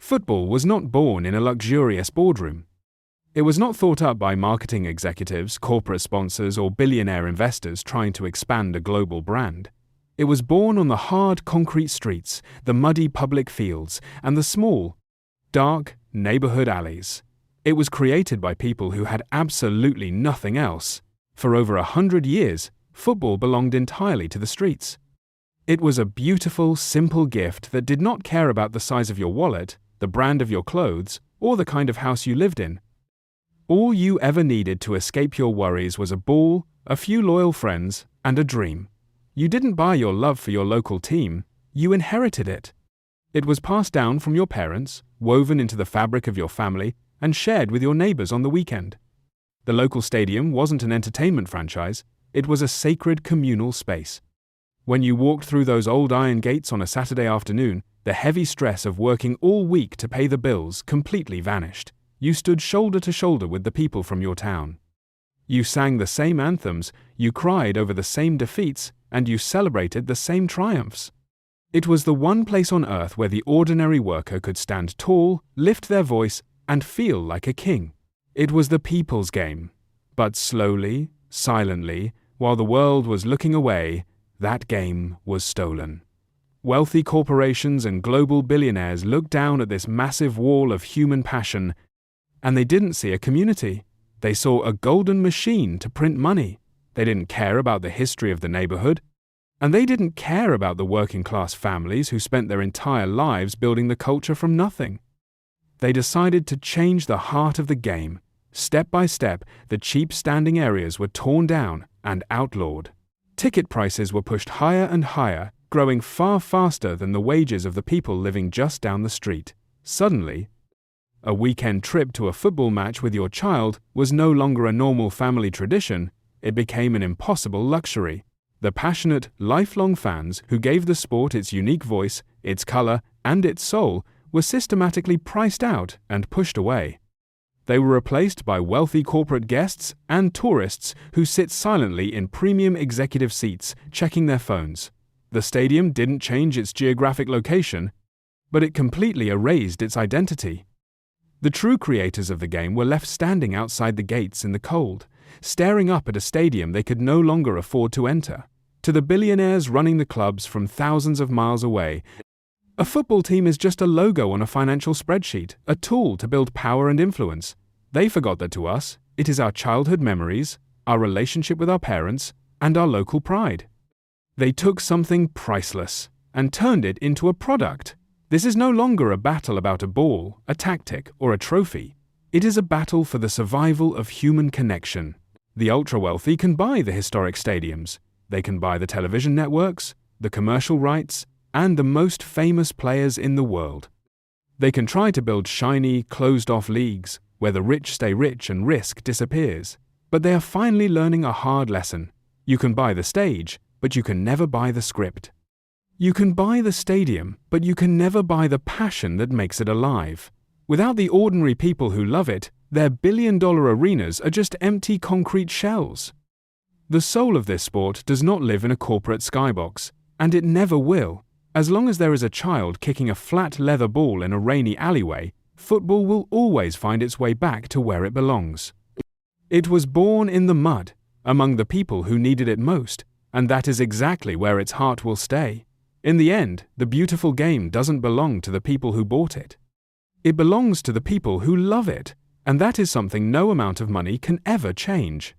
Football was not born in a luxurious boardroom. It was not thought up by marketing executives, corporate sponsors, or billionaire investors trying to expand a global brand. It was born on the hard concrete streets, the muddy public fields, and the small, dark neighborhood alleys. It was created by people who had absolutely nothing else. For over 100 years, football belonged entirely to the streets. It was a beautiful, simple gift that did not care about the size of your wallet, the brand of your clothes, or the kind of house you lived in. All you ever needed to escape your worries was a ball, a few loyal friends, and a dream. You didn't buy your love for your local team, you inherited it. It was passed down from your parents, woven into the fabric of your family, and shared with your neighbors on the weekend. The local stadium wasn't an entertainment franchise, it was a sacred communal space. When you walked through those old iron gates on a Saturday afternoon, the heavy stress of working all week to pay the bills completely vanished. You stood shoulder to shoulder with the people from your town. You sang the same anthems, you cried over the same defeats, and you celebrated the same triumphs. It was the one place on earth where the ordinary worker could stand tall, lift their voice, and feel like a king. It was the people's game. But slowly, silently, while the world was looking away, that game was stolen. Wealthy corporations and global billionaires looked down at this massive wall of human passion, and they didn't see a community. They saw a golden machine to print money. They didn't care about the history of the neighborhood, and they didn't care about the working-class families who spent their entire lives building the culture from nothing. They decided to change the heart of the game. Step by step, the cheap standing areas were torn down and outlawed. Ticket prices were pushed higher and higher, growing far faster than the wages of the people living just down the street. Suddenly, a weekend trip to a football match with your child was no longer a normal family tradition, it became an impossible luxury. The passionate, lifelong fans who gave the sport its unique voice, its color, and its soul were systematically priced out and pushed away. They were replaced by wealthy corporate guests and tourists who sit silently in premium executive seats, checking their phones. The stadium didn't change its geographic location, but it completely erased its identity. The true creators of the game were left standing outside the gates in the cold, staring up at a stadium they could no longer afford to enter. To the billionaires running the clubs from thousands of miles away, a football team is just a logo on a financial spreadsheet, a tool to build power and influence. They forgot that to us, it is our childhood memories, our relationship with our parents, and our local pride. They took something priceless and turned it into a product. This is no longer a battle about a ball, a tactic, or a trophy. It is a battle for the survival of human connection. The ultra-wealthy can buy the historic stadiums. They can buy the television networks, the commercial rights, and the most famous players in the world. They can try to build shiny, closed-off leagues where the rich stay rich and risk disappears. But they are finally learning a hard lesson. You can buy the stage, but you can never buy the script. You can buy the stadium, but you can never buy the passion that makes it alive. Without the ordinary people who love it, their billion-dollar arenas are just empty concrete shells. The soul of this sport does not live in a corporate skybox, and it never will. As long as there is a child kicking a flat leather ball in a rainy alleyway, football will always find its way back to where it belongs. It was born in the mud, among the people who needed it most, and that is exactly where its heart will stay. In the end, the beautiful game doesn't belong to the people who bought it. It belongs to the people who love it, and that is something no amount of money can ever change.